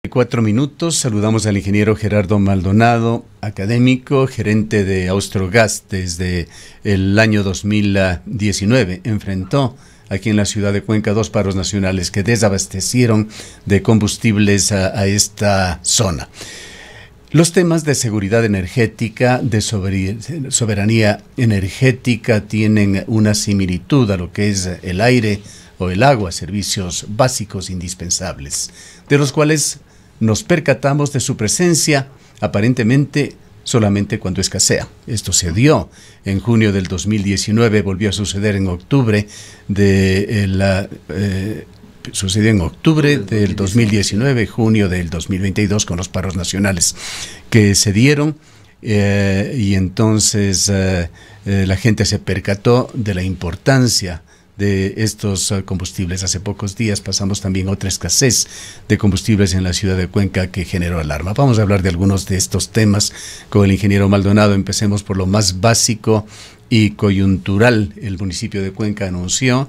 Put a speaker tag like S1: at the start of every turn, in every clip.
S1: 4 minutos, saludamos al ingeniero Gerardo Maldonado, académico, gerente de Austrogas desde el año 2019. Enfrentó aquí en la ciudad de Cuenca 2 paros nacionales que desabastecieron de combustibles a esta zona. Los temas de seguridad energética, de soberanía energética tienen una similitud a lo que es el aire o el agua, servicios básicos indispensables, de los cuales nos percatamos de su presencia aparentemente solamente cuando escasea. Esto se dio en junio del 2019, volvió a suceder en octubre sucedió en octubre del 2019, junio del 2022 con los paros nacionales que se dieron y entonces la gente se percató de la importancia de estos combustibles. Hace pocos días pasamos también otra escasez de combustibles en la ciudad de Cuenca que generó alarma. Vamos a hablar de algunos de estos temas con el ingeniero Maldonado. Empecemos por lo más básico y coyuntural. El municipio de Cuenca anunció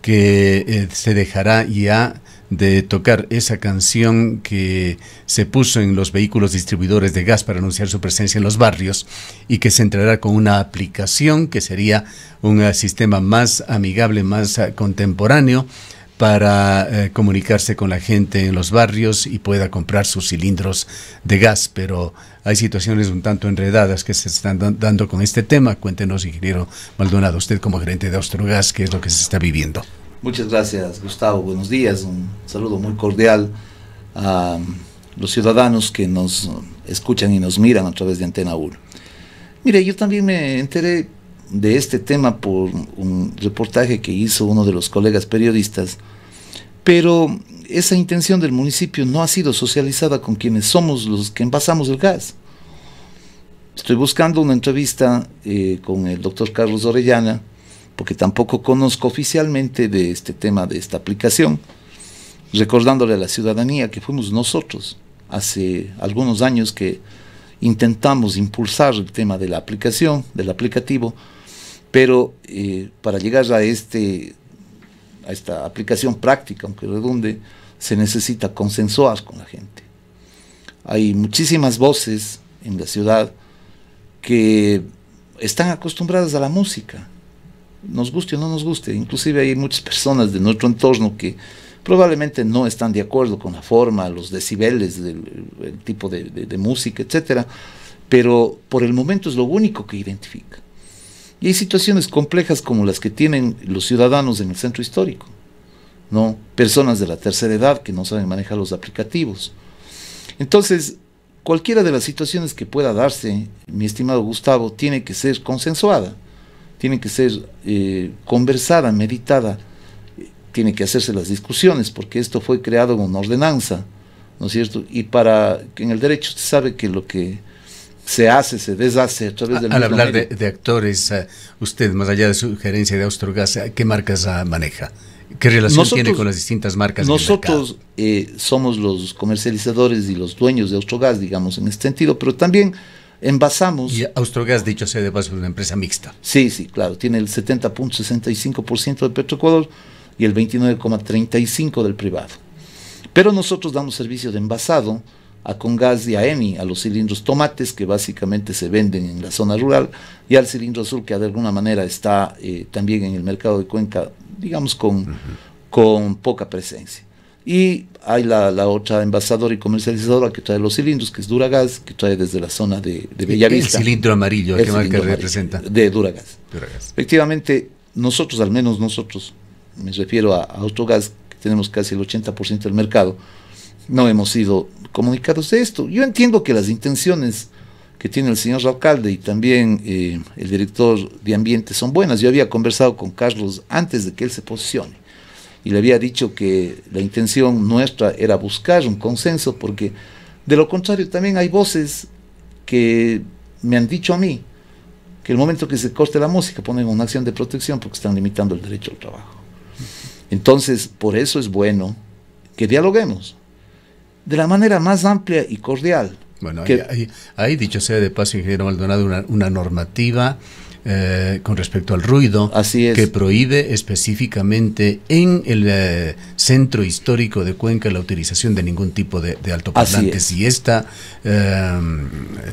S1: que se dejará ya de tocar esa canción que se puso en los vehículos distribuidores de gas para anunciar su presencia en los barrios y que se entrará con una aplicación que sería un sistema más amigable, más contemporáneo para comunicarse con la gente en los barrios y pueda comprar sus cilindros de gas. Pero hay situaciones un tanto enredadas que se están dando con este tema. Cuéntenos, ingeniero Maldonado, usted como gerente de Austrogas, ¿qué es lo que se está viviendo?
S2: Muchas gracias, Gustavo. Buenos días. Un saludo muy cordial a los ciudadanos que nos escuchan y nos miran a través de Antena 1. Mire, yo también me enteré de este tema por un reportaje que hizo uno de los colegas periodistas, pero esa intención del municipio no ha sido socializada con quienes somos los que envasamos el gas. Estoy buscando una entrevista con el doctor Carlos Orellana, porque tampoco conozco oficialmente de este tema, de esta aplicación, recordándole a la ciudadanía que fuimos nosotros, hace algunos años que intentamos impulsar el tema de la aplicación, del aplicativo, pero para llegar a esta aplicación práctica, aunque redunde, se necesita consensuar con la gente. Hay muchísimas voces en la ciudad que están acostumbradas a la música, nos guste o no nos guste. Inclusive hay muchas personas de nuestro entorno que probablemente no están de acuerdo con la forma, los decibeles, el tipo de música, etcétera, pero por el momento es lo único que identifica. Y hay situaciones complejas como las que tienen los ciudadanos en el centro histórico, ¿no? Personas de la tercera edad que no saben manejar los aplicativos. Entonces, cualquiera de las situaciones que pueda darse, mi estimado Gustavo, tiene que ser consensuada, tiene que ser conversada, meditada, tiene que hacerse las discusiones, porque esto fue creado en una ordenanza, ¿no es cierto? Y para que en el derecho usted sabe que lo que se hace, se deshace a través del...
S1: Al hablar de actores, usted, más allá de su gerencia de Austrogas, ¿qué marcas maneja? ¿Qué relación tiene con las distintas marcas?
S2: Nosotros somos los comercializadores y los dueños de Austrogas, digamos, en este sentido, pero también envasamos...
S1: Y Austrogas, dicho sea de paso, es una empresa mixta.
S2: Sí, sí, claro, tiene el 70.65% de Petroecuador y el 29.35% del privado. Pero nosotros damos servicio de envasado a Congas y a Eni, a los cilindros tomates que básicamente se venden en la zona rural, y al cilindro azul que de alguna manera está también en el mercado de Cuenca, digamos con poca presencia. Y hay la otra envasadora y comercializadora que trae los cilindros, que es Duragas, que trae desde la zona de Bellavista.
S1: El cilindro amarillo, ¿qué marca representa?
S2: De Duragas. Efectivamente, nosotros, al menos nosotros, me refiero a Austrogas, que tenemos casi el 80% del mercado, no hemos sido comunicados de esto. Yo entiendo que las intenciones que tiene el señor alcalde y también el director de ambiente son buenas. Yo había conversado con Carlos antes de que él se posicione y le había dicho que la intención nuestra era buscar un consenso, porque de lo contrario también hay voces que me han dicho a mí que el momento que se corte la música ponen una acción de protección porque están limitando el derecho al trabajo. Entonces, por eso es bueno que dialoguemos de la manera más amplia y cordial.
S1: Bueno, hay dicho sea de paso, ingeniero Maldonado, una normativa con respecto al ruido,
S2: Así es.
S1: que prohíbe específicamente en el centro histórico de Cuenca la utilización de ningún tipo de altoparlantes. Y esta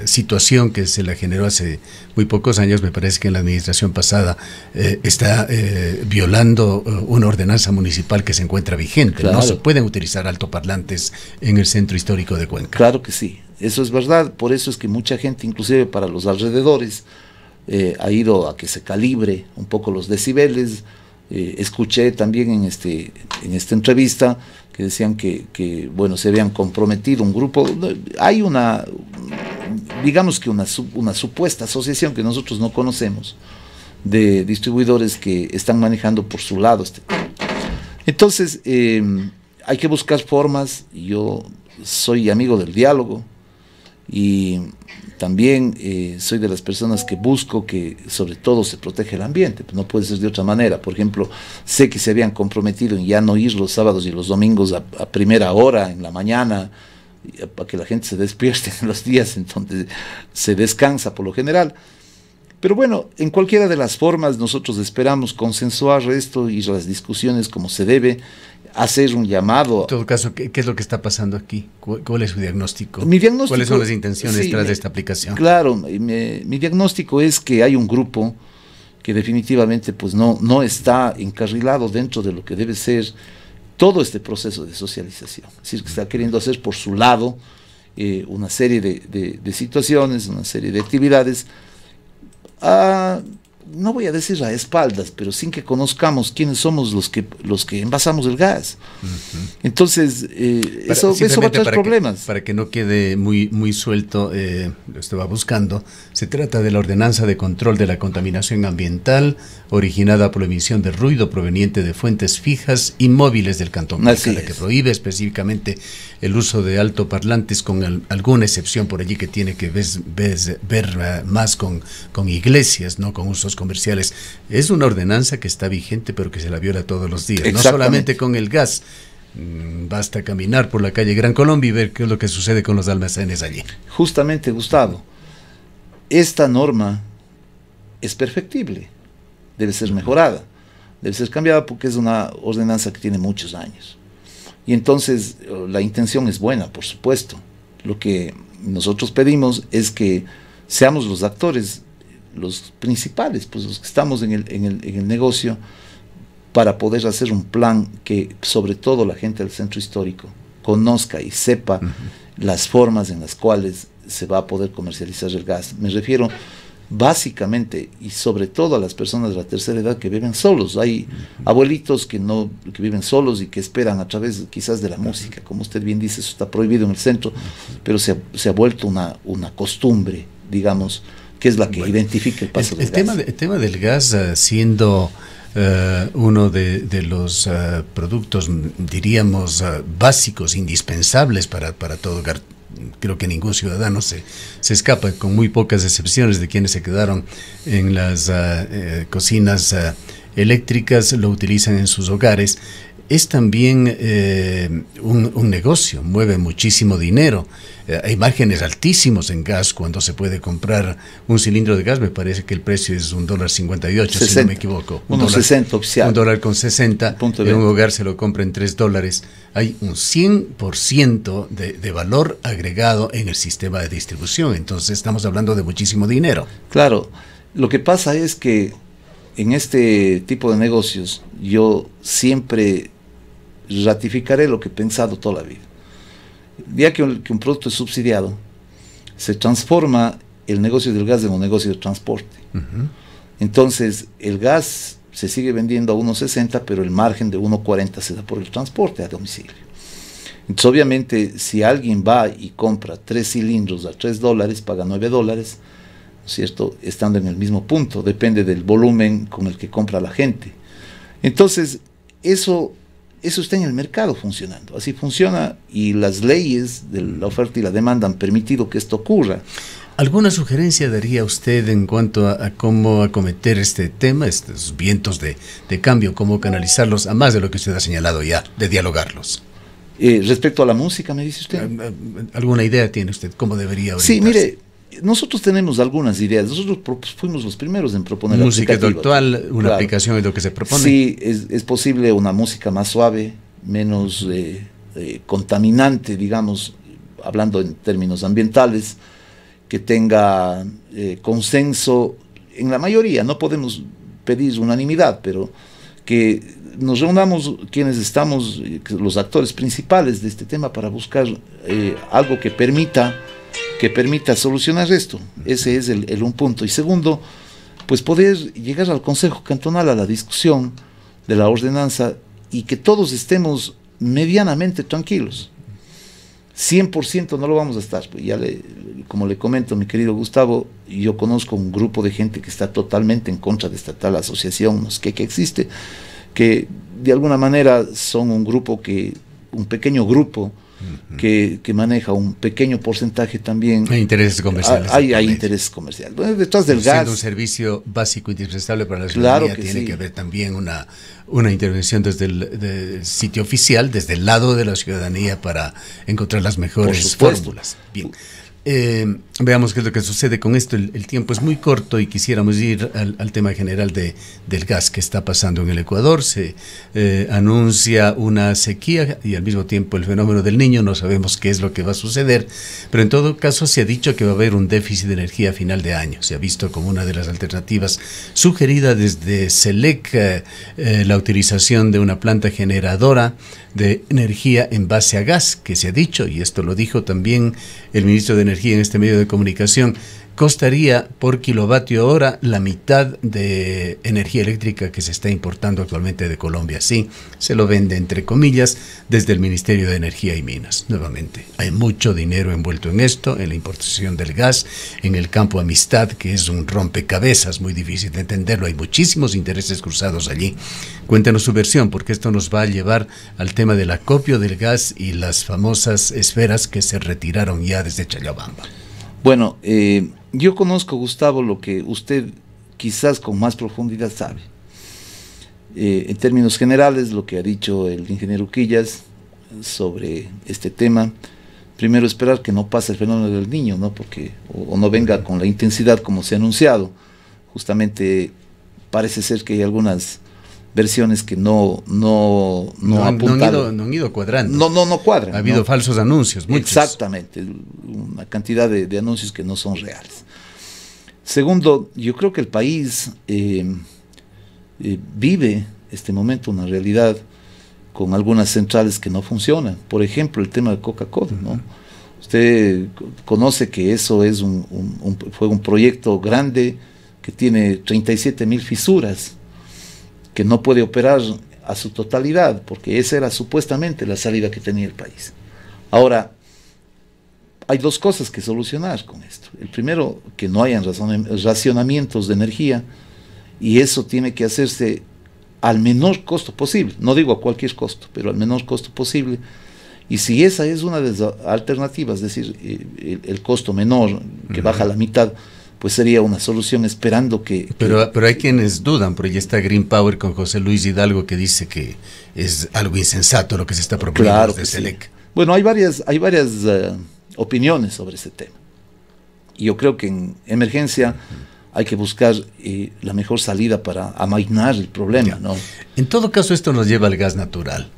S1: situación que se la generó hace muy pocos años, me parece que en la administración pasada está violando una ordenanza municipal que se encuentra vigente.
S2: Claro.
S1: No se pueden utilizar altoparlantes en el centro histórico de Cuenca.
S2: Claro que sí, eso es verdad. Por eso es que mucha gente, inclusive para los alrededores, ha ido a que se calibre un poco los decibeles. Escuché también en esta entrevista que decían que bueno, se habían comprometido un grupo. Hay digamos que una supuesta asociación que nosotros no conocemos, de distribuidores que están manejando por su lado este tema. Entonces, hay que buscar formas. Yo soy amigo del diálogo y también soy de las personas que busco que sobre todo se proteja el ambiente. No puede ser de otra manera. Por ejemplo, sé que se habían comprometido en ya no ir los sábados y los domingos a primera hora en la mañana, para que la gente se despierte en los días en donde se descansa por lo general. Pero bueno, en cualquiera de las formas nosotros esperamos consensuar esto y las discusiones como se debe, hacer un llamado.
S1: En todo caso, ¿qué es lo que está pasando aquí? ¿Cuál es su diagnóstico?
S2: Mi diagnóstico,
S1: ¿cuáles son las intenciones
S2: sí,
S1: tras de esta aplicación?
S2: Claro, mi diagnóstico es que hay un grupo que definitivamente pues no está encarrilado dentro de lo que debe ser todo este proceso de socialización. Es decir, que está queriendo hacer por su lado una serie de situaciones, una serie de actividades, no voy a decir a espaldas, pero sin que conozcamos quiénes somos los que envasamos el gas. Entonces, eso va a traer problemas.
S1: Para que no quede muy suelto, lo estaba buscando, se trata de la Ordenanza de Control de la Contaminación Ambiental, originada por la emisión de ruido proveniente de fuentes fijas y móviles del Cantón Cuenca, que prohíbe específicamente el uso de altoparlantes, con alguna excepción por allí que tiene que ver más con iglesias, no con usos comerciales. Es una ordenanza que está vigente, pero que se la viola todos los días, no solamente con el gas. Basta caminar por la calle Gran Colombia y ver qué es lo que sucede con los almacenes allí.
S2: Justamente, Gustavo, esta norma es perfectible, debe ser mejorada, debe ser cambiada, porque es una ordenanza que tiene muchos años. Y entonces la intención es buena, por supuesto. Lo que nosotros pedimos es que seamos los actores, los principales, pues los que estamos en el negocio, para poder hacer un plan que sobre todo la gente del centro histórico conozca y sepa las formas en las cuales se va a poder comercializar el gas. Me refiero básicamente y sobre todo a las personas de la tercera edad que viven solos. Hay abuelitos que viven solos y que esperan a través quizás de la música. Como usted bien dice, eso está prohibido en el centro, pero se ha vuelto una costumbre, digamos, que es la que identifica el paso del gas.
S1: El tema del gas, siendo uno de los productos, diríamos, básicos, indispensables para todo hogar. Creo que ningún ciudadano se escapa, con muy pocas excepciones de quienes se quedaron en las cocinas eléctricas, lo utilizan en sus hogares. Es también un negocio, mueve muchísimo dinero. Hay márgenes altísimos en gas cuando se puede comprar un cilindro de gas. Me parece que el precio es $1.58, si no me equivoco.
S2: $1.60 oficial.
S1: $1.60. En un hogar se lo compra en $3. Hay un 100% de valor agregado en el sistema de distribución. Entonces estamos hablando de muchísimo dinero.
S2: Claro, lo que pasa es que en este tipo de negocios yo siempre ratificaré lo que he pensado toda la vida. Ya que un producto es subsidiado, se transforma el negocio del gas en un negocio de transporte. Entonces el gas se sigue vendiendo a $1.60, pero el margen de $1.40 se da por el transporte a domicilio. Entonces obviamente si alguien va y compra 3 cilindros a $3, paga $9, ¿cierto? Estando en el mismo punto, depende del volumen con el que compra la gente. Entonces eso está en el mercado funcionando, así funciona, y las leyes de la oferta y la demanda han permitido que esto ocurra.
S1: ¿Alguna sugerencia daría usted en cuanto a cómo acometer este tema, estos vientos de cambio, cómo canalizarlos, a más de lo que usted ha señalado ya, de dialogarlos?
S2: Respecto a la música, me dice usted.
S1: ¿Alguna idea tiene usted cómo debería orientarse?
S2: Sí, mire, nosotros tenemos algunas ideas. Nosotros fuimos los primeros en proponer
S1: música actual, una claro. aplicación es lo que se propone.
S2: Sí, es posible una música más suave, menos contaminante, digamos, hablando en términos ambientales, que tenga consenso en la mayoría. No podemos pedir unanimidad, pero que nos reunamos quienes estamos, los actores principales de este tema, para buscar algo que permita solucionar esto. Ese es un punto. Y segundo, pues poder llegar al Consejo Cantonal a la discusión de la ordenanza y que todos estemos medianamente tranquilos. 100% no lo vamos a estar. Ya como le comento, mi querido Gustavo, yo conozco un grupo de gente que está totalmente en contra de esta tal asociación, no sé qué, que existe, que de alguna manera son un pequeño grupo que maneja un pequeño porcentaje también.
S1: Hay intereses comerciales.
S2: Hay intereses comerciales. Bueno, detrás del gas.
S1: Siendo un servicio básico e indispensable para la ciudadanía,
S2: claro
S1: tiene que haber también una intervención desde el sitio oficial, desde el lado de la ciudadanía, para encontrar las mejores fórmulas. Bien. Veamos qué es lo que sucede con esto. El tiempo es muy corto y quisiéramos ir al tema general del gas que está pasando en el Ecuador. Se anuncia una sequía y al mismo tiempo el fenómeno del Niño. No sabemos qué es lo que va a suceder, pero en todo caso se ha dicho que va a haber un déficit de energía a final de año. Se ha visto como una de las alternativas sugerida desde SELEC la utilización de una planta generadora de energía en base a gas, que se ha dicho, y esto lo dijo también el ministro de Energía en este medio de comunicación, costaría por kilovatio hora la mitad de energía eléctrica que se está importando actualmente de Colombia. Sí, se lo vende entre comillas desde el Ministerio de Energía y Minas. Nuevamente, hay mucho dinero envuelto en esto, en la importación del gas, en el campo Amistad, que es un rompecabezas muy difícil de entenderlo. Hay muchísimos intereses cruzados allí. Cuéntanos su versión, porque esto nos va a llevar al tema del acopio del gas y las famosas esferas que se retiraron ya desde Chayabamba.
S2: Bueno, yo conozco, Gustavo, lo que usted quizás con más profundidad sabe. En términos generales, lo que ha dicho el ingeniero Quillas sobre este tema, primero esperar que no pase el fenómeno del Niño, ¿no? Porque o no venga con la intensidad como se ha anunciado. Justamente parece ser que hay algunas versiones que no
S1: han ido cuadrando.
S2: No cuadran.
S1: Ha habido falsos anuncios, muchos.
S2: Exactamente, una cantidad de anuncios que no son reales. Segundo, yo creo que el país vive este momento una realidad con algunas centrales que no funcionan. Por ejemplo, el tema de Coca-Cola, ¿no? Usted conoce que eso es fue un proyecto grande que tiene 37.000 fisuras, que no puede operar a su totalidad, porque esa era supuestamente la salida que tenía el país. Ahora, hay dos cosas que solucionar con esto. El primero, que no hayan racionamientos de energía, y eso tiene que hacerse al menor costo posible. No digo a cualquier costo, pero al menor costo posible. Y si esa es una de las alternativas, es decir, el costo menor, que baja a la mitad, pues sería una solución, esperando que...
S1: Pero hay quienes dudan, porque ya está Green Power con José Luis Hidalgo, que dice que es algo insensato lo que se está proponiendo
S2: claro
S1: desde SELEC.
S2: Sí. Bueno, hay varias opiniones sobre ese tema. Y yo creo que en emergencia hay que buscar la mejor salida para amainar el problema, ¿no?
S1: En todo caso, esto nos lleva al gas natural,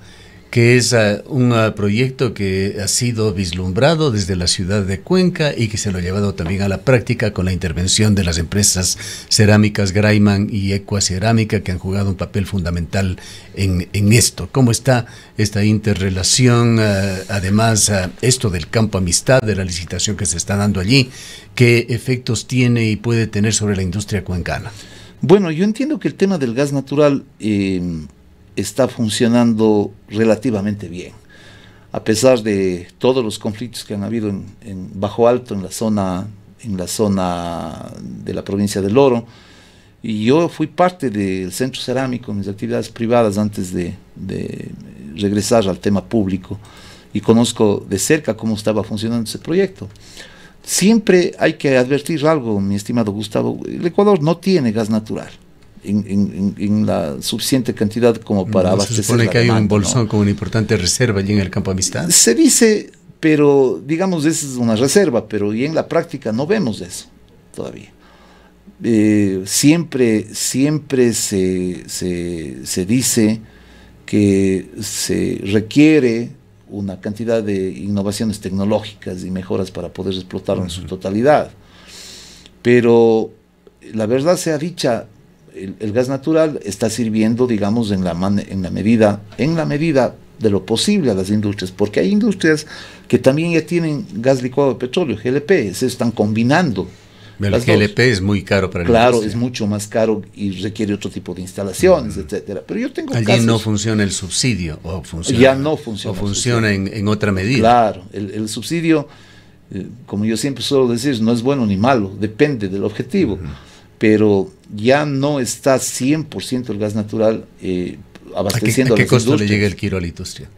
S1: que es un proyecto que ha sido vislumbrado desde la ciudad de Cuenca y que se lo ha llevado también a la práctica con la intervención de las empresas cerámicas Graiman y Ecuacerámica, que han jugado un papel fundamental en esto. ¿Cómo está esta interrelación? Además, esto del campo Amistad, de la licitación que se está dando allí, ¿qué efectos tiene y puede tener sobre la industria cuencana?
S2: Bueno, yo entiendo que el tema del gas natural está funcionando relativamente bien, a pesar de todos los conflictos que han habido en Bajo Alto, en la zona de la provincia del Oro. Y yo fui parte del centro cerámico, mis actividades privadas, antes de regresar al tema público, y conozco de cerca cómo estaba funcionando ese proyecto. Siempre hay que advertir algo, mi estimado Gustavo: el Ecuador no tiene gas natural en la suficiente cantidad como para abastecer.
S1: Se supone que hay un bolsón, ¿no?, con una importante reserva allí en el campo Amistad.
S2: Se dice, pero digamos, esa es una reserva, pero y en la práctica no vemos eso todavía. Siempre se dice que se requiere una cantidad de innovaciones tecnológicas y mejoras para poder explotarlo en su totalidad. Pero la verdad sea dicha, el gas natural está sirviendo, digamos, en la medida de lo posible a las industrias, porque hay industrias que también ya tienen gas licuado de petróleo, GLP, se están combinando.
S1: El GLP es muy caro para la
S2: Claro,
S1: industria.
S2: es mucho más caro y requiere otro tipo de instalaciones, etcétera. Pero yo tengo
S1: Allí
S2: casos,
S1: no funciona el subsidio, o funciona,
S2: ya no funciona.
S1: o funciona en otra medida.
S2: Claro, el subsidio, como yo siempre suelo decir, no es bueno ni malo, depende del objetivo. Pero ya no está 100% el gas natural abasteciendo
S1: ¿A qué
S2: las
S1: costo
S2: industrias.
S1: le llega el kilo a la industria?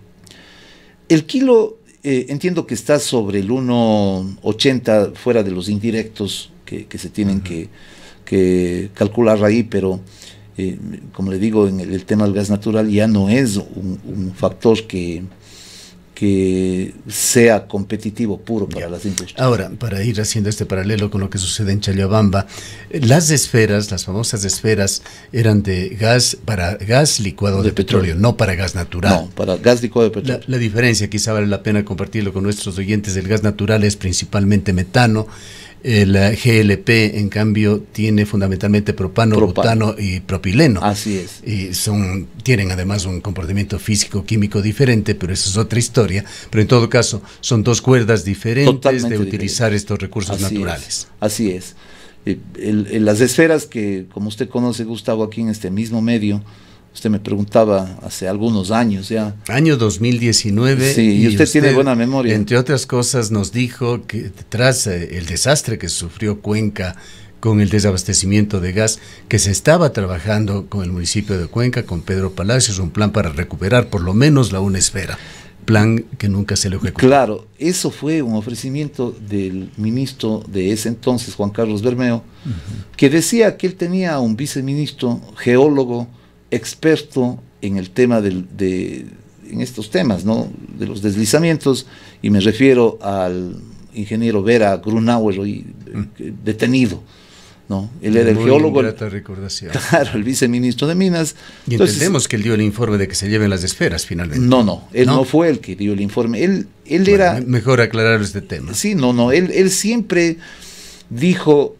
S2: El kilo, entiendo que está sobre el 1,80 fuera de los indirectos que se tienen que calcular ahí, pero como le digo, en el tema del gas natural ya no es un factor que sea competitivo puro para las industrias.
S1: Ahora, para ir haciendo este paralelo con lo que sucede en Challabamba, las esferas, las famosas esferas, eran de gas, para gas licuado de petróleo, no para gas natural.
S2: No, para gas licuado de petróleo.
S1: La diferencia, quizá vale la pena compartirlo con nuestros oyentes, del gas natural es principalmente metano. El GLP, en cambio, tiene fundamentalmente propano, butano y propileno.
S2: Así es.
S1: Y tienen además un comportamiento físico-químico diferente, pero eso es otra historia. Pero en todo caso, son dos cuerdas diferentes
S2: Totalmente
S1: de utilizar
S2: diferentes.
S1: estos recursos naturales.
S2: Así es. Las esferas que, como usted conoce, Gustavo, aquí en este mismo medio, usted me preguntaba hace algunos años ya.
S1: Año 2019.
S2: Sí, y usted tiene buena memoria.
S1: Entre otras cosas nos dijo que tras el desastre que sufrió Cuenca con el desabastecimiento de gas, que se estaba trabajando con el municipio de Cuenca, con Pedro Palacios, un plan para recuperar por lo menos la una esfera. Plan que nunca se le ejecutó.
S2: Claro, eso fue un ofrecimiento del ministro de ese entonces, Juan Carlos Bermeo, que decía que él tenía un viceministro geólogo experto en el tema en estos temas, ¿no?, de los deslizamientos, y me refiero al ingeniero Vera Grunauer, hoy detenido, ¿no? Él era el geólogo,
S1: recordación.
S2: Claro, el viceministro de Minas.
S1: Y entendemos que él dio el informe de que se lleven las esferas finalmente.
S2: No, él no fue el que dio el informe, él era...
S1: Mejor aclarar este tema.
S2: Sí, él siempre dijo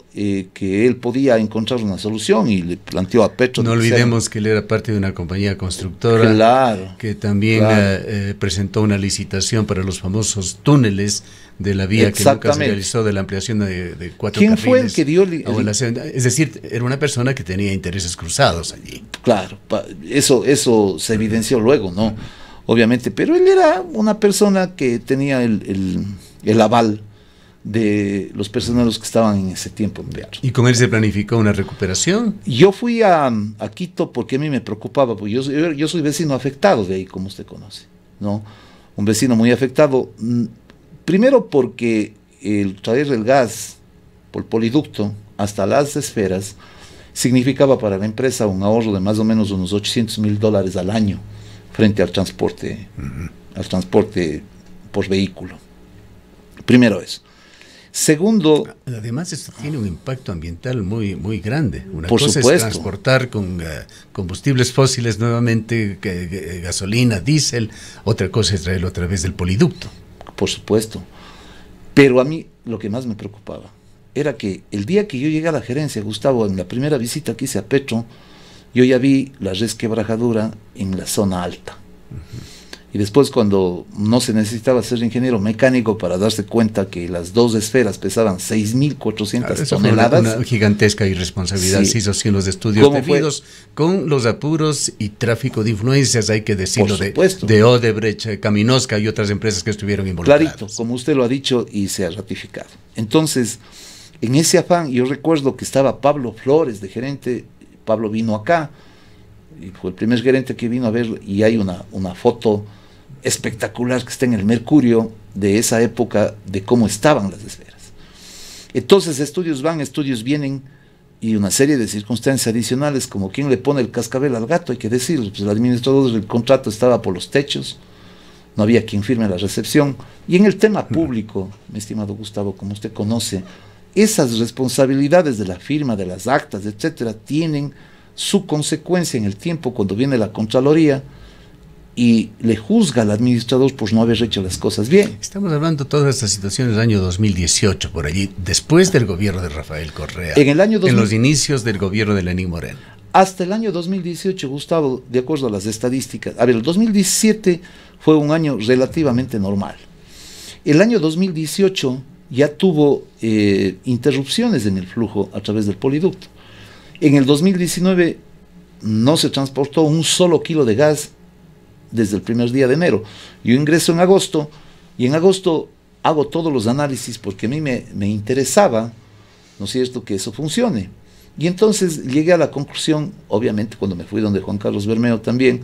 S2: que él podía encontrar una solución y le planteó a Petro.
S1: No olvidemos que él era parte de una compañía constructora,
S2: claro,
S1: que también presentó una licitación para los famosos túneles de la vía que nunca se realizó, de la ampliación de 4
S2: ¿Quién
S1: carriles.
S2: fue el que dio
S1: es decir, era una persona que tenía intereses cruzados allí.
S2: Claro, eso se evidenció luego, ¿no? Obviamente, pero él era una persona que tenía el aval de los personeros que estaban en ese tiempo en Petro.
S1: ¿Y con él se planificó una recuperación?
S2: Yo fui a Quito porque a mí me preocupaba, porque yo soy vecino afectado de ahí, como usted conoce, ¿no? Un vecino muy afectado, primero porque el traer el gas por poliducto hasta las esferas significaba para la empresa un ahorro de más o menos unos $800,000 al año frente al transporte, por vehículo. Primero eso. Segundo,
S1: además esto tiene un impacto ambiental muy, muy grande. Una
S2: por
S1: cosa
S2: supuesto.
S1: es transportar con combustibles fósiles nuevamente, gasolina, diésel, otra cosa es traerlo a través del poliducto.
S2: Por supuesto. Pero a mí lo que más me preocupaba era que el día que yo llegué a la gerencia, Gustavo, en la primera visita que hice a Petro, yo ya vi la resquebrajadura en la zona alta. Y después, cuando no se necesitaba ser ingeniero mecánico para darse cuenta que las dos esferas pesaban 6.400 toneladas.
S1: Fue una gigantesca irresponsabilidad. Se hizo sin los estudios debidos, con los apuros y tráfico de influencias, hay que decirlo, de Odebrecht, Caminosca y otras empresas que estuvieron involucradas.
S2: Clarito, como usted lo ha dicho y se ha ratificado. Entonces, en ese afán, yo recuerdo que estaba Pablo Flores de gerente. Pablo vino acá y fue el primer gerente que vino a ver, y hay una foto espectacular que está en el Mercurio de esa época de cómo estaban las esferas. Entonces estudios van, estudios vienen, y una serie de circunstancias adicionales, como quien le pone el cascabel al gato, hay que decirlo, pues el administrador del contrato estaba por los techos, no había quien firme la recepción. Y en el tema público, mi estimado Gustavo, como usted conoce, esas responsabilidades de la firma, de las actas, etcétera, tienen su consecuencia en el tiempo cuando viene la Contraloría y le juzga al administrador por no haber hecho las cosas bien.
S1: Estamos hablando de todas estas situaciones del año 2018, por allí, después del gobierno de Rafael Correa,
S2: en el año 2000,
S1: en los inicios del gobierno de Lenín Moreno.
S2: Hasta el año 2018, Gustavo, de acuerdo a las estadísticas, a ver, el 2017 fue un año relativamente normal. El año 2018 ya tuvo interrupciones en el flujo a través del poliducto. En el 2019 no se transportó un solo kilo de gas desde el primer día de enero. Yo ingreso en agosto y en agosto hago todos los análisis porque a mí me interesaba, ¿no es cierto?, que eso funcione. Y entonces llegué a la conclusión, obviamente cuando me fui donde Juan Carlos Bermeo también,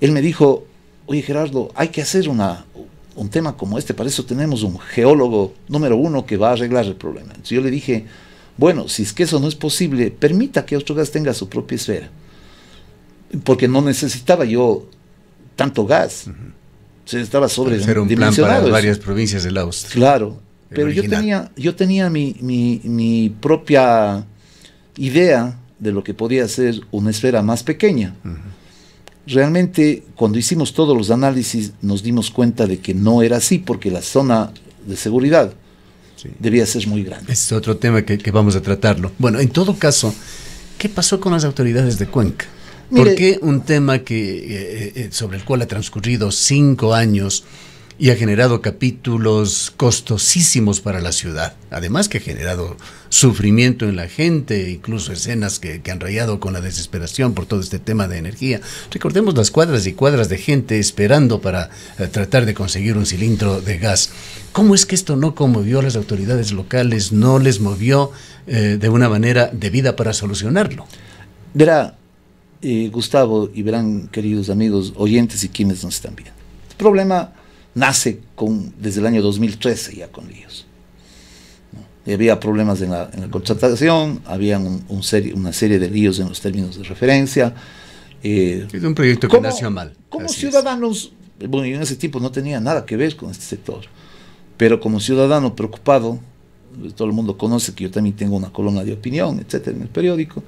S2: él me dijo, oye Gerardo, hay que hacer un tema como este, para eso tenemos un geólogo número 1 que va a arreglar el problema. Entonces yo le dije, bueno, si es que eso no es posible, permita que Autogas tenga su propia esfera, porque no necesitaba yo tanto gas, se estaba sobredimensionado.
S1: Hacer un plan para varias provincias del Austria.
S2: Claro, pero yo tenía mi propia idea de lo que podía ser una esfera más pequeña. Realmente, cuando hicimos todos los análisis, nos dimos cuenta de que no era así, porque la zona de seguridad debía ser muy grande.
S1: Es otro tema que vamos a tratarlo. Bueno, en todo caso, ¿qué pasó con las autoridades de Cuenca? ¿Por qué un tema sobre el cual ha transcurrido 5 años y ha generado capítulos costosísimos para la ciudad? Además que ha generado sufrimiento en la gente, incluso escenas que han rayado con la desesperación por todo este tema de energía. Recordemos las cuadras y cuadras de gente esperando para tratar de conseguir un cilindro de gas. ¿Cómo es que esto no conmovió a las autoridades locales, no les movió de una manera debida para solucionarlo?
S2: Verá, Gustavo, y verán, queridos amigos oyentes y quienes nos están viendo, el problema nace desde el año 2013 ya con líos, ¿no? Había problemas en la contratación, había una serie de líos en los términos de referencia.
S1: Es un proyecto que nació mal.
S2: Como ciudadanos, bueno, yo en ese tiempo no tenía nada que ver con este sector, pero como ciudadano preocupado, todo el mundo conoce que yo también tengo una columna de opinión, etcétera, en el periódico,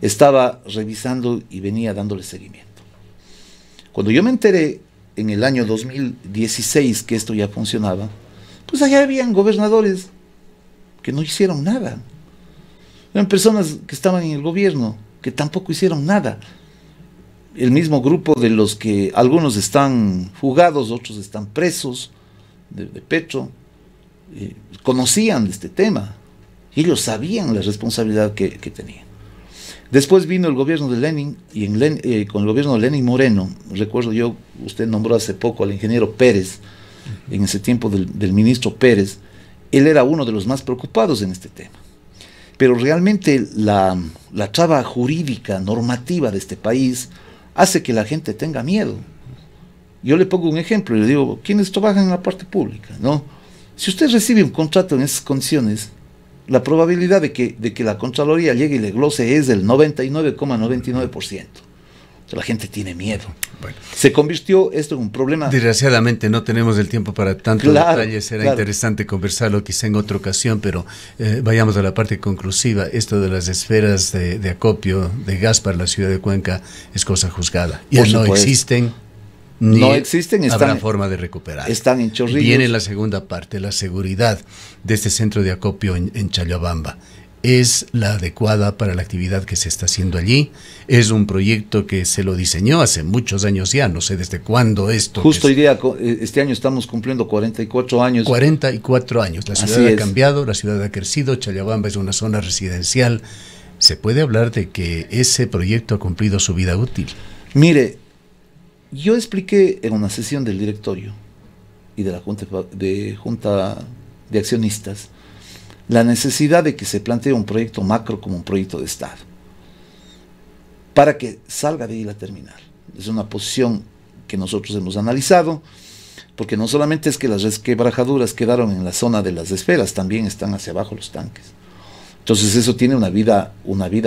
S2: estaba revisando y venía dándole seguimiento. Cuando yo me enteré en el año 2016 que esto ya funcionaba, pues allá habían gobernadores que no hicieron nada. Eran personas que estaban en el gobierno que tampoco hicieron nada. El mismo grupo de los que algunos están fugados, otros están presos de Petro, conocían de este tema. Y ellos sabían la responsabilidad que tenían. Después vino el gobierno de Lenin, y con el gobierno de Lenín Moreno, recuerdo yo, usted nombró hace poco al ingeniero Pérez, en ese tiempo del ministro Pérez, él era uno de los más preocupados en este tema. Pero realmente la traba jurídica, normativa de este país, hace que la gente tenga miedo. Yo le pongo un ejemplo y le digo, ¿quiénes trabajan en la parte pública? ¿No? Si usted recibe un contrato en esas condiciones, la probabilidad de que la Contraloría llegue y le glose es del 99,99%. La gente tiene miedo. Bueno, se convirtió esto en un problema.
S1: Desgraciadamente no tenemos el tiempo para tantos detalles. Será interesante conversarlo quizá en otra ocasión, pero vayamos a la parte conclusiva. Esto de las esferas de acopio de gas para la ciudad de Cuenca es cosa juzgada. Ya no existen. No existen, habrá forma de recuperar.
S2: Están en Chorrillos.
S1: Viene la segunda parte, la seguridad de este centro de acopio en Challabamba. ¿Es la adecuada para la actividad que se está haciendo allí? Es un proyecto que se lo diseñó hace muchos años ya, no sé desde cuándo esto.
S2: Justo hoy día, este año estamos cumpliendo 44 años.
S1: 44 años, la ciudad ha cambiado, la ciudad ha crecido, Challabamba es una zona residencial. ¿Se puede hablar de que ese proyecto ha cumplido su vida útil?
S2: Mire, yo expliqué en una sesión del directorio y de la junta de accionistas la necesidad de que se plantee un proyecto macro como un proyecto de Estado para que salga de ahí la terminal. Es una posición que nosotros hemos analizado, porque no solamente es que las resquebrajaduras quedaron en la zona de las esferas, también están hacia abajo los tanques. Entonces eso tiene una vida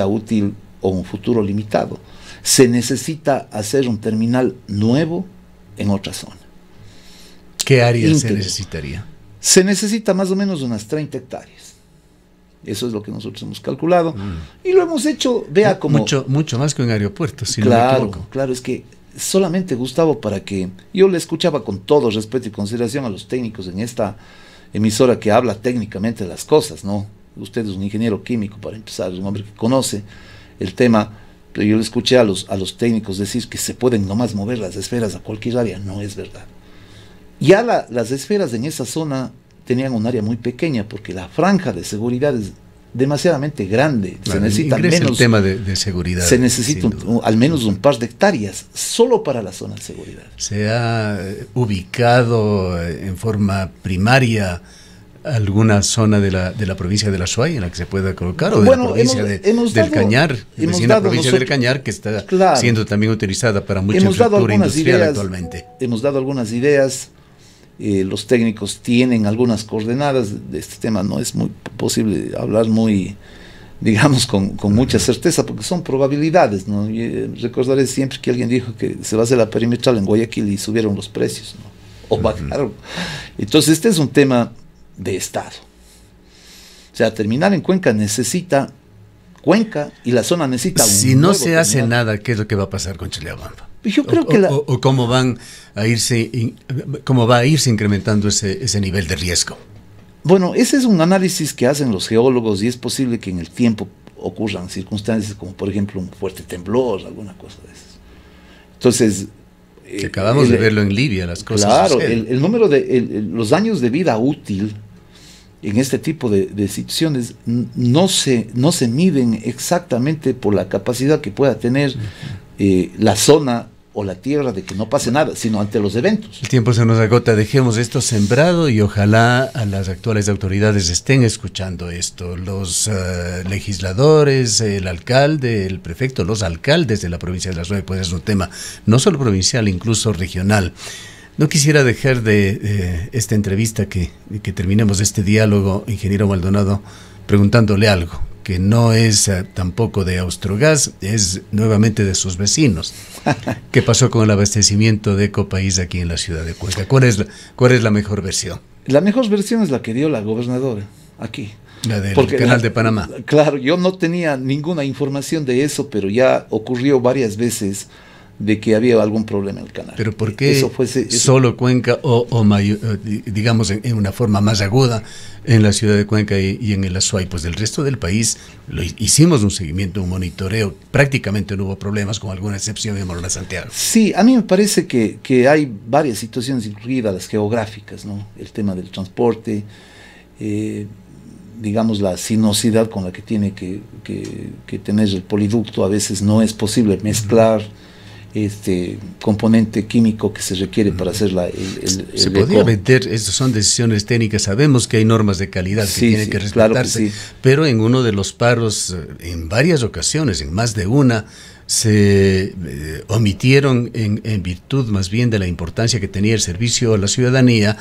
S2: útil o un futuro limitado. Se necesita hacer un terminal nuevo en otra zona.
S1: ¿Qué área se necesitaría?
S2: Se necesita más o menos unas 30 hectáreas. Eso es lo que nosotros hemos calculado. Y lo hemos hecho, vea, como...
S1: Mucho más que un aeropuerto, si
S2: claro,
S1: no me equivoco.
S2: Claro, es que solamente, Gustavo, para que... Yo le escuchaba con todo respeto y consideración a los técnicos en esta emisora que habla técnicamente de las cosas, ¿no? Usted es un ingeniero químico, para empezar, es un hombre que conoce el tema, pero yo le escuché a los técnicos decir que se pueden nomás mover las esferas a cualquier área. No es verdad. Ya las esferas en esa zona tenían un área muy pequeña, porque la franja de seguridad es demasiadamente grande.
S1: Claro,
S2: se necesita menos,
S1: el tema de seguridad.
S2: Se necesita al menos un par de hectáreas solo para la zona de seguridad.
S1: ¿Se ha ubicado en forma primaria alguna zona de la provincia de La Suay en la que se pueda colocar? ¿O de la provincia del Cañar? La provincia del Cañar, que está siendo también utilizada para mucha infraestructura industrial actualmente.
S2: Hemos dado algunas ideas. Los técnicos tienen algunas coordenadas de este tema. No es muy posible hablar muy, digamos, con mucha certeza, porque son probabilidades, ¿no? Recordaré siempre que alguien dijo que se va a hacer la perimetral en Guayaquil y subieron los precios, ¿no? O bajaron. Entonces este es un tema de Estado. O sea, terminar en Cuenca necesita Cuenca, y la zona necesita
S1: si no se hace nada, ¿qué es lo que va a pasar con Chillabamba?
S2: Yo creo
S1: o cómo va a irse incrementando ese nivel de riesgo.
S2: Bueno, ese es un análisis que hacen los geólogos, y es posible que en el tiempo ocurran circunstancias como, por ejemplo, un fuerte temblor, alguna cosa de esas. Entonces,
S1: que acabamos de verlo en Libia, las cosas.
S2: Claro, el número de los años de vida útil en este tipo de situaciones no se miden exactamente por la capacidad que pueda tener la zona o la tierra de que no pase nada, sino ante los eventos.
S1: El tiempo se nos agota, dejemos esto sembrado y ojalá a las actuales autoridades estén escuchando esto, los legisladores, el alcalde, el prefecto, los alcaldes de la provincia de La Suay, pues es un tema no solo provincial, incluso regional. No quisiera dejar de esta entrevista que terminemos este diálogo, ingeniero Maldonado, preguntándole algo que no es tampoco de Austrogas, es nuevamente de sus vecinos. ¿Qué pasó con el abastecimiento de Ecopaís aquí en la ciudad de Cuenca? ¿Cuál es la mejor versión?
S2: La mejor versión es la que dio la gobernadora aquí.
S1: La del canal de Panamá.
S2: Claro, yo no tenía ninguna información de eso, pero ya ocurrió varias veces de que había algún problema en el canal.
S1: ¿Pero por qué solo Cuenca o digamos en una forma más aguda en la ciudad de Cuenca y en el Azuay? Pues del resto del país hicimos un seguimiento, un monitoreo, prácticamente no hubo problemas, con alguna excepción de Morona Santiago.
S2: Sí, a mí me parece que hay varias situaciones incluidas, las geográficas, ¿no? El tema del transporte, digamos la sinuosidad con la que tiene que tener el poliducto, a veces no es posible mezclar este componente químico que se requiere para hacer
S1: se podría meter, estas son decisiones técnicas, sabemos que hay normas de calidad que tienen que respetarse, claro que pero en uno de los paros, en varias ocasiones, en más de una, se omitieron en virtud más bien de la importancia que tenía el servicio a la ciudadanía,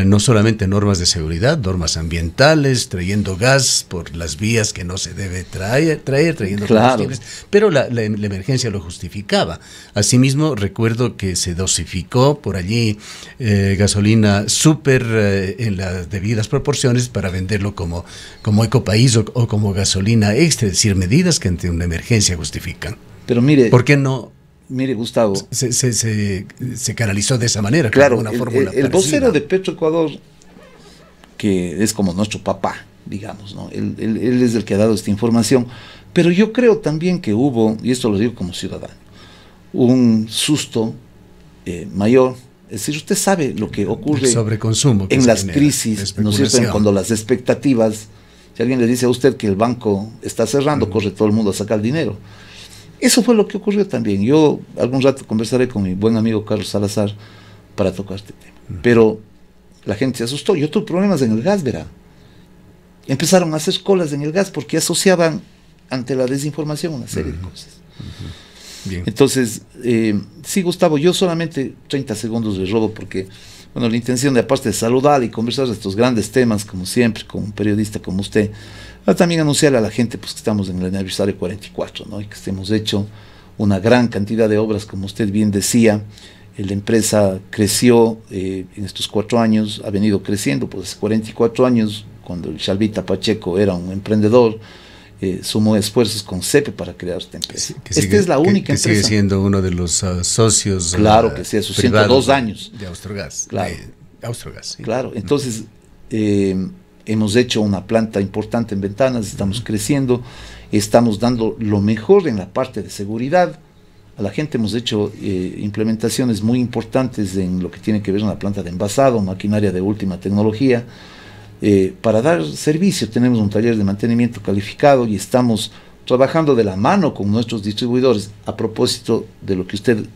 S1: no solamente normas de seguridad, normas ambientales, trayendo gas por las vías que no se debe traer trayendo combustibles, pero la emergencia lo justificaba. Asimismo, recuerdo que se dosificó por allí gasolina súper en las debidas proporciones para venderlo como Ecopaís o como gasolina extra, es decir, medidas que ante una emergencia justifican.
S2: Pero mire,
S1: ¿por qué no?
S2: Mire, Gustavo,
S1: se canalizó de esa manera.
S2: Claro, el vocero de Petroecuador, que es como nuestro papá, digamos, ¿no? Él es el que ha dado esta información, pero yo creo también que hubo, y esto lo digo como ciudadano, un susto mayor. Es decir, usted sabe lo que ocurre en las crisis, ¿no es cierto? Cuando las expectativas, si alguien le dice a usted que el banco está cerrando, corre todo el mundo a sacar dinero. Eso fue lo que ocurrió también. Yo algún rato conversaré con mi buen amigo Carlos Salazar para tocar este tema. Pero la gente se asustó. Yo tuve problemas en el gas, verá. Empezaron a hacer colas en el gas porque asociaban ante la desinformación una serie de cosas. Bien. Entonces, sí, Gustavo, yo solamente 30 segundos les robo porque, bueno, la intención de, aparte de saludar y conversar de estos grandes temas, como siempre, con un periodista como usted, también anunciarle a la gente pues que estamos en el aniversario 44, ¿no? Y que hemos hecho una gran cantidad de obras, como usted bien decía, La empresa creció en estos 4 años, ha venido creciendo, pues hace 44 años, cuando el Shalvita Pacheco era un emprendedor, sumó esfuerzos con CEPE para crear esta empresa. Esta es la única empresa.
S1: Sigue siendo uno de los socios.
S2: Claro que sí, a sus 102 años.
S1: De Austrogas.
S2: Claro.
S1: Austrogas, sí.
S2: Claro, entonces hemos hecho una planta importante en Ventanas, estamos creciendo, estamos dando lo mejor en la parte de seguridad. A la gente hemos hecho implementaciones muy importantes en lo que tiene que ver con la planta de envasado, maquinaria de última tecnología. Para dar servicio tenemos un taller de mantenimiento calificado y estamos trabajando de la mano con nuestros distribuidores a propósito de lo que usted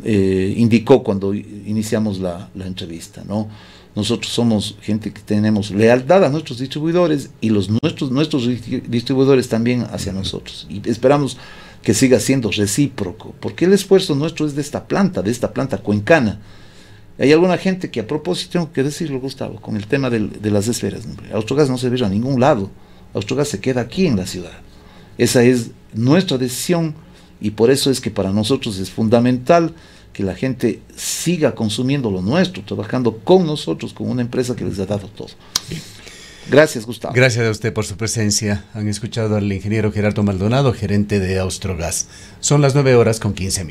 S2: indicó cuando iniciamos la entrevista, ¿no? Nosotros somos gente que tenemos lealtad a nuestros distribuidores y nuestros distribuidores también hacia nosotros, y esperamos que siga siendo recíproco, porque el esfuerzo nuestro es de esta planta cuencana. Hay alguna gente que, a propósito, tengo que decirlo, Gustavo, con el tema de las esferas, Austrogas no se ve a ningún lado, Austrogas se queda aquí en la ciudad. Esa es nuestra decisión y por eso es que para nosotros es fundamental que la gente siga consumiendo lo nuestro, trabajando con nosotros, con una empresa que les ha dado todo. Gracias, Gustavo.
S1: Gracias a usted por su presencia. Han escuchado al ingeniero Gerardo Maldonado, gerente de Austrogas. Son las 9:15 minutos.